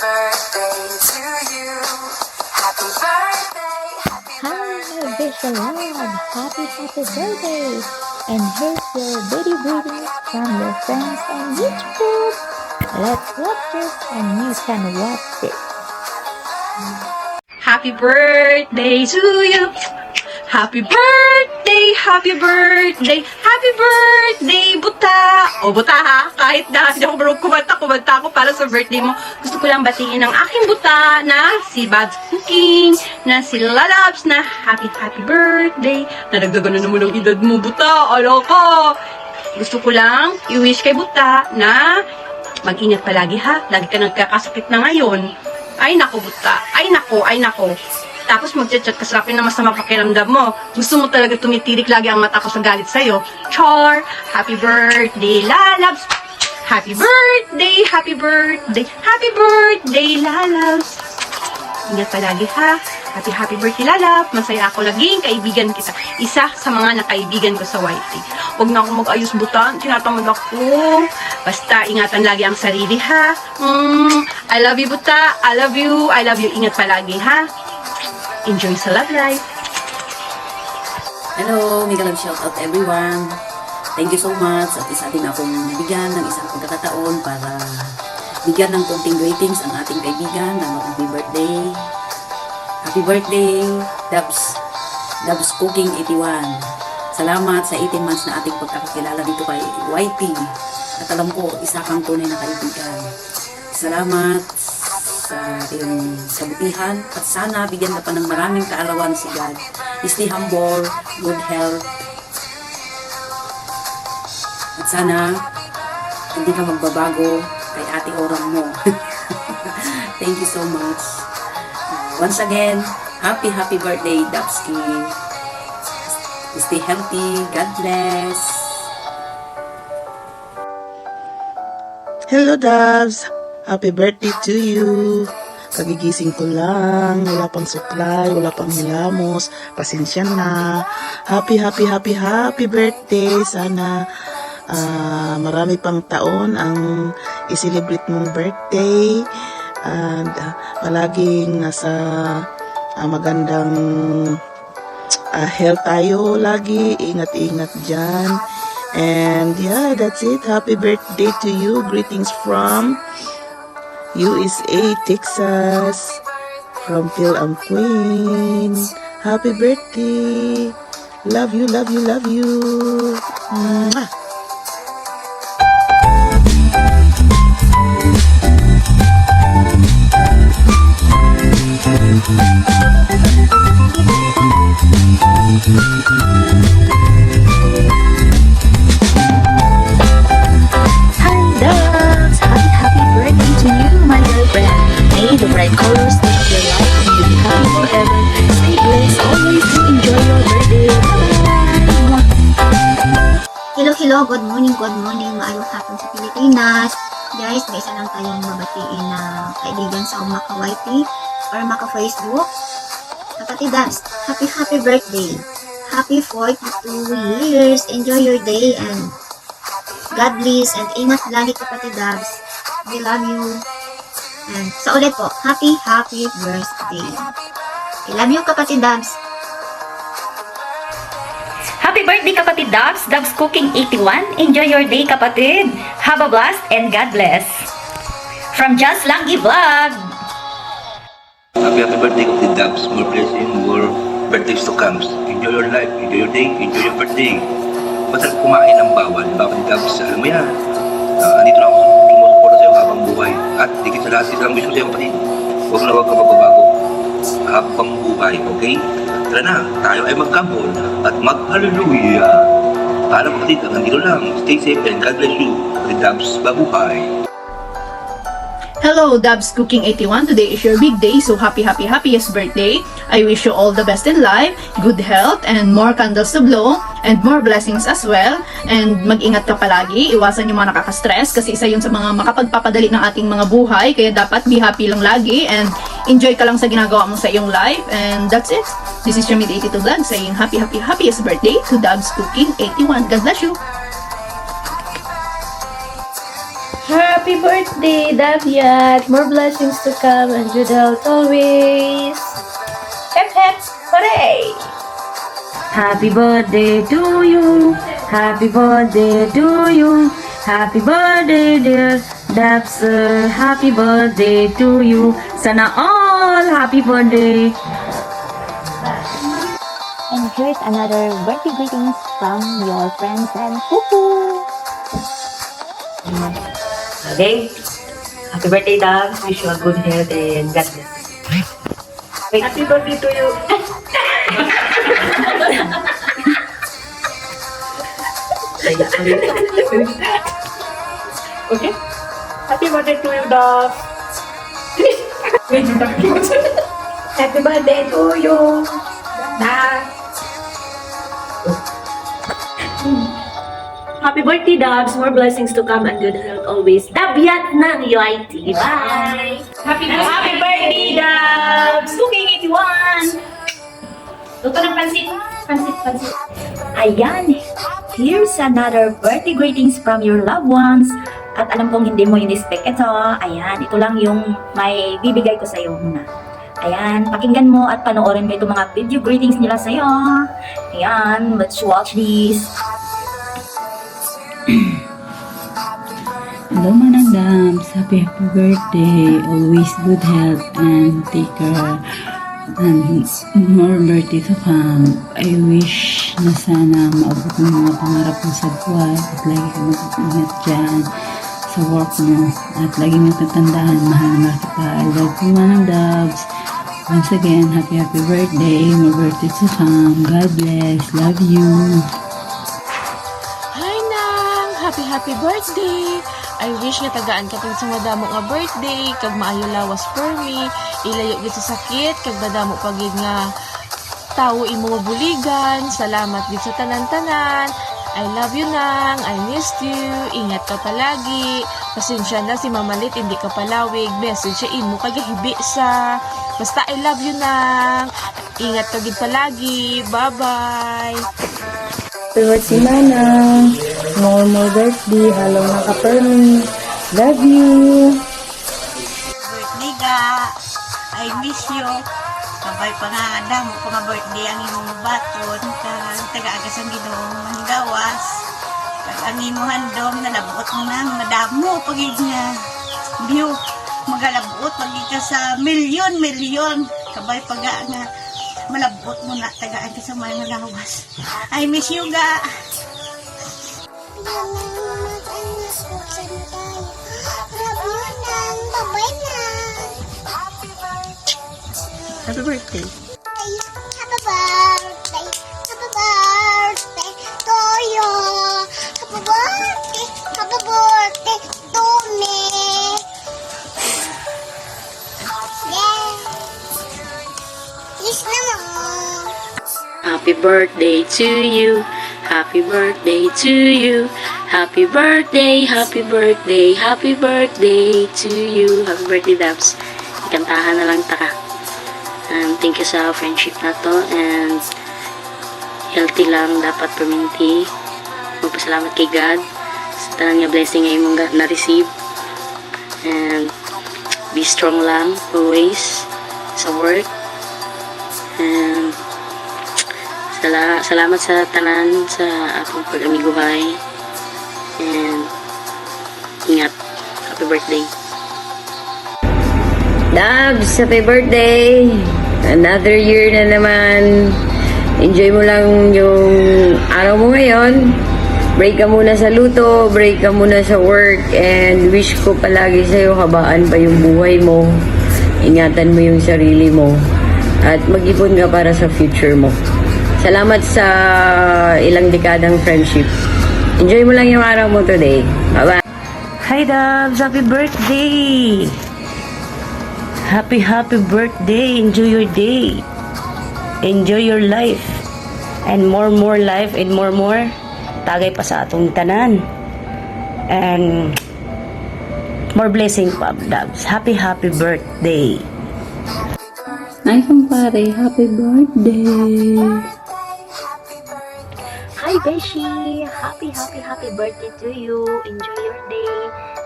birthday to you. Happy birthday, happy Hi, birthday. Bishalad! Happy birthday! And here's your baby greeting from your friends on YouTube. Let's watch this and you can watch this. Happy birthday to you. Happy birthday, happy birthday, happy birthday, buta. O, buta ha, kahit na hindi ako marunong kumanta ako para sa birthday mo. Gusto ko lang batiin ang aking buta na si Babs Cooking, na si Lalabs na happy birthday. Nadagdagan na naman ang edad mo, buta. Ano ka? Gusto ko lang i-wish kay buta na mag-ingat palagi ha. Lagi ka nagkakasakit na ngayon. Ay nako, buta. Ay nako. Tapos magchat-chat ka sa akin na masama pakiramdam mo. Gusto mo talaga tumitirik lagi ang mata ko sa galit sa'yo. Char! Happy birthday, Lalabs! Happy birthday, happy birthday, happy birthday, Lalabs! Ingat palagi ha. Happy birthday, Lalab. Masaya ako laging kaibigan kita. Isa sa mga nakaibigan ko sa YT. Huwag na ako mag-ayos butan. Tinatamad ako. Basta ingatan lagi ang sarili ha. I love you, buta. I love you. Ingat palagi ha. Enjoy sa love life. Hello, mega love shoutout everyone. Thank you so much at isa din akong nabigyan ng isang pagkakataon para bigyan ng konting greetings ang ating kaibigan na happy birthday. Happy birthday, Dabs Cooking 81. Salamat sa 18 months na ating pagkakakilala dito kay YT. At alam ko, isa kang tunay na kaibigan. Salamat sa iyong kabutihan at sana bigyan ka pa ng maraming kaarawan si God. Stay humble, good health. At sana hindi ka magbabago kay ate orang mo. Thank you so much. Once again, happy birthday, Dabski. Stay healthy. God bless. Hello, Dabs! Happy birthday to you! Kagigising ko lang, wala pang suklay, wala pang hilamos, pasensya na. Happy birthday! Sana marami pang taon ang i-celebrate mong birthday. And palaging nasa magandang health tayo lagi. Ingat-ingat dyan. And yeah, that's it. Happy birthday to you. Greetings from USA, Texas. From Phil and Queen. Happy birthday. Love you. Mwah. Hi, Dabs! Happy birthday to you, my girlfriend. May the bright colors of your life and you be happy forever. Stay blessed always and enjoy your birthday. Bye! Hello, good morning, maayong hapon sa Pilipinas. Guys, may isa lang tayong mabatiin na kaibigan sa Maka YT or Maka Facebook. Kapatid Dabs, happy birthday. Happy 42 years. Enjoy your day and God bless and ingat lagi kapatid Dabs. We love you. And sa ulit po, happy birthday. I love you kapatid Dabs. Happy birthday kapatid Dabs, Dabs Cooking 81. Enjoy your day kapatid. Have a blast and God bless. From Just Langi Vlog. Happy birthday kapatid Dabs. More blessing, more birthdays to come. Enjoy your life, enjoy your day, enjoy your birthday. Masarap kumain ng bawal. Kapatid Dabs, alam mo yan. Andito lang ako sumusuporta sa'yo habang buhay. At dikit sa lahat, ito lang gusto sa'yo kapatid. Huwag ka magbabago. Habang buhay, okay? Tara na, tayo ay magkambol at mag-hallelujah. Para kapatid, nandito lang. Stay safe and God bless you. Kapatid Dabs, babuhay. Hello, Dabs Cooking 81. Today is your big day, so happiest birthday. I wish you all the best in life, good health, and more candles to blow, and more blessings as well. And mag-ingat ka palagi, iwasan yung mga nakaka-stress kasi isa yun sa mga makapagpapadali ng ating mga buhay. Kaya dapat be happy lang lagi and enjoy ka lang sa ginagawa mo sa iyong life. And that's it. This is your Mid-82 Vlog saying happiest birthday to Dabs Cooking 81. God bless you. Happy birthday, Davyat! More blessings to come and good health always! Hep hep! Hooray! Happy birthday to you. Happy birthday to you. Happy birthday, dear Dabs. Happy birthday to you. Sana all happy birthday. And here's another birthday greetings from your friends and Kuku! Okay. Happy birthday, Dabs. Wish you a good health and God bless. Happy birthday to you. Okay. Happy birthday to you, Dabs. Happy birthday to you, Dabs. Happy birthday, Dabs. More blessings to come and good health always. Dabyat ng UIT. Bye! Happy birthday, Dabs! Cooking 81! Luto ng pansit. Pansit. Ayan. Here's another birthday greetings from your loved ones. At alam kong hindi mo in-expect ito. Ayan, ito lang yung may bibigay ko sa'yo muna. Ayan, pakinggan mo at panoorin mo itong mga video greetings nila sa'yo. Ayan, let's watch this. Hello Manang Dams, happy birthday, always good health and take care and more birthday to come. I wish na sana maabot mo yung mga pangarap mo sa buhay at lagi ka mag-ingat dyan sa work mo at lagi mo tatandaan, mahal na kita. I love you Manang Dams. Once again, happy birthday, more birthday to come. God bless, love you. Hi nang! Happy birthday! I wish nga tagaan ka sa madamo nga birthday, kag maayo lawas for me, ilayo gid sa sakit, kag madamo pagid nga tawo imo buligan. Salamat gid sa tanan-tanan. I love you nang, I missed you, ingat ka palagi. Pasensya na si Mama Lit, hindi ka palawig, message siya imo kag hibi sa. Basta I love you nang, ingat ka gid palagi, bye-bye! Pero si Manang, more birthday, halong naka-permi. Love you. Birthday ga, I miss you. Kabay pa nga damo pa nga birthday ang imong baton kag taga-agas ang Ginoong Mangawas. Kag ang imong handom nalabot mo nang madamo pagid nga view. Magalabot pagid ka sa milyon. Kabay pa nga malabot mo na tagaan ka sa mga lawas. I miss you ga. Happy birthday. Happy birthday to you. Happy birthday to me. Yeah. Yes naman. Happy birthday to you. Happy birthday to you. Happy birthday, happy birthday, happy birthday to you. Happy birthday, Dabs. Ikantahan na lang taka. And thank you sa friendship na to. And healthy lang dapat perminti. Magpasalamat kay God sa tanang niya blessing nga imong na-receive. And be strong lang always sa work. And salamat sa tanan sa atong pag-amiguhay. And ingat. Happy birthday. Dabs, happy birthday! Another year na naman. Enjoy mo lang yung araw mo ngayon. Break ka muna sa luto, break ka muna sa work, and wish ko palagi sa'yo habaan pa yung buhay mo. Ingatan mo yung sarili mo. At mag-ipon ka para sa future mo. Salamat sa ilang dekadang friendship. Enjoy mo lang yung araw mo today. Bye-bye! Hi Dabs! Happy birthday! Happy birthday! Enjoy your day! Enjoy your life! And more life and more tagay pa sa atong tanan. And more blessing pa, Dabs. Happy birthday! Ay, kumpare, happy birthday! Hi Beshi! Happy birthday to you! Enjoy your day!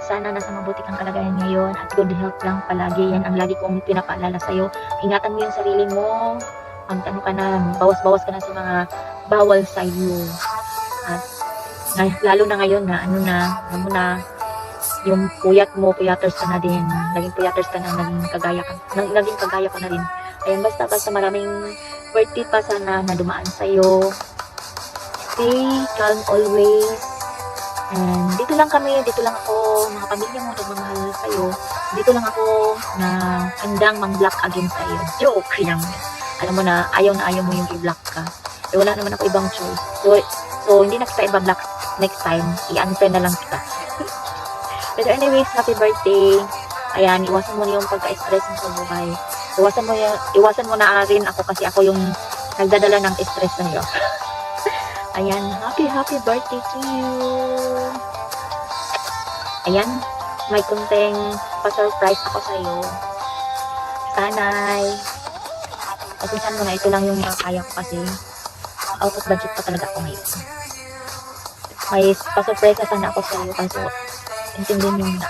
sana nasa mabuti kang kalagayan ngayon at good health lang palagi. Yan ang lagi kong pinapaalala sa'yo. Ingatan mo yung sarili mo. Ano ka na, bawas-bawas ka na sa mga bawal sa iyo. At lalo na ngayon na alam mo na, yung puyat mo, puyaters ka na din. Naging puyaters ka na, naging kagaya ka na rin. Ayan, basta maraming birthday pa sana na dumaan sa'yo. Stay calm always. And dito lang ako, mga pamilya mo, nagmamahal sa'yo. Dito lang ako na handang mang-block again sa'yo. Joke lang. Alam mo na ayaw mo yung i-block ka. Eh, wala naman ako ibang choice. So hindi na kita i-block next time. I-unfriend na lang kita. Pero anyways, happy birthday. Ayan, iwasan mo na yung pagka-stress mo sa buhay. Iwasan mo na rin ako kasi ako yung nagdadala ng stress ng iyo. Ayan, happy birthday to you. Ayan, may kunting pa-surprise ako sa iyo. Sanay. Pasensya mo na, ito lang yung kaya ko kasi out of budget pa talaga ako ngayon. May pa-surprise sana ako sa iyo kasi intindihin mo na.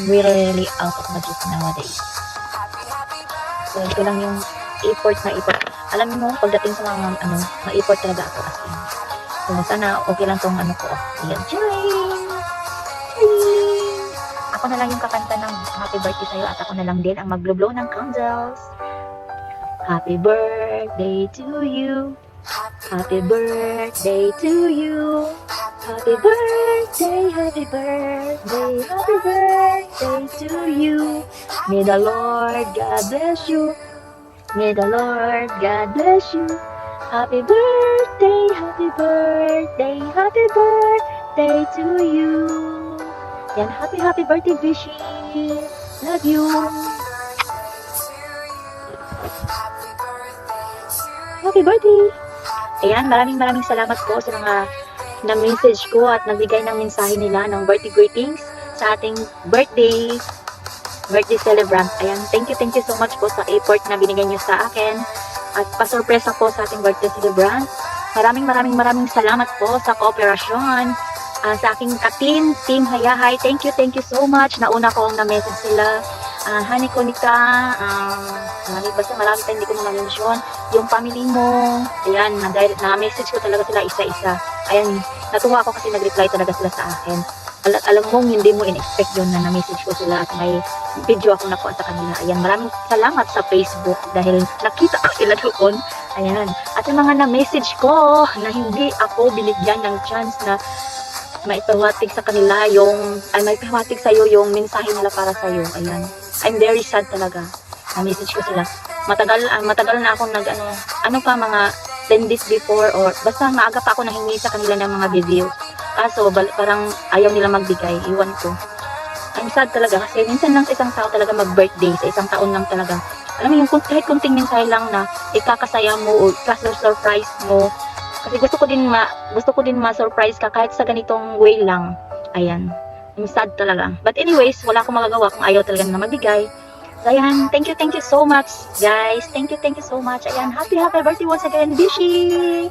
We're really out of budget nowadays. So, ito lang yung effort na effort. Alam mo, pagdating sa mga ma-effort talaga ako as in. So, sana okay lang tong ko. Ayan, ako na lang yung kakanta ng happy birthday sa'yo at ako na lang din ang mag-blow ng candles. Happy birthday to you. Happy birthday to you. Happy birthday, happy birthday, happy birthday to you. May the Lord God bless you. May the Lord God bless you. Happy birthday, happy birthday, happy birthday to you. Yan, happy birthday, Bishi. Love you. Happy birthday. Ayan, maraming salamat po sa mga na-message ko at nagbigay ng mensahe nila ng birthday greetings sa ating birthday celebrant. Ayan, thank you so much po sa effort na binigay nyo sa akin at pa-surpresa po sa ating birthday celebrant. Maraming salamat po sa kooperasyon sa aking team Hayahay. Thank you so much. Nauna ko ang na-message sila. Honey Konika, basta marami tayo hindi ko na-mention. Yung family mo, ayan, na-message ko talaga sila isa-isa. Ayan, natuwa ako kasi nag-reply talaga sila sa akin. Alam mong hindi mo in-expect yun na na-message ko sila at may video ako nakuha sa kanila. Ayan, maraming salamat sa Facebook dahil nakita ko sila doon. Ayan, at yung mga na-message ko na hindi ako binigyan ng chance na maipahawatig sa kanila maipahawatig sa'yo yung mensahe nila para sa'yo. Ayan, I'm very sad talaga. Na-message ko sila. Matagal na akong mga 10 days before or basta maaga pa ako nahingi sa kanila ng mga video. Kaso parang ayaw nila magbigay. Iwan ko. I'm sad talaga kasi minsan lang sa isang tao talaga mag-birthday. Sa isang taon lang talaga. Alam mo yung kahit kunting mensahe lang na ikakasaya mo o ikasurprise mo. Kasi gusto ko din ma-surprise ka kahit sa ganitong way lang. Ayan. I'm sad talaga. But anyways, wala akong magagawa kung ayaw talaga na magbigay. So, ayan, thank you so much, guys. Thank you so much. Ayan, happy birthday once again, Bishi!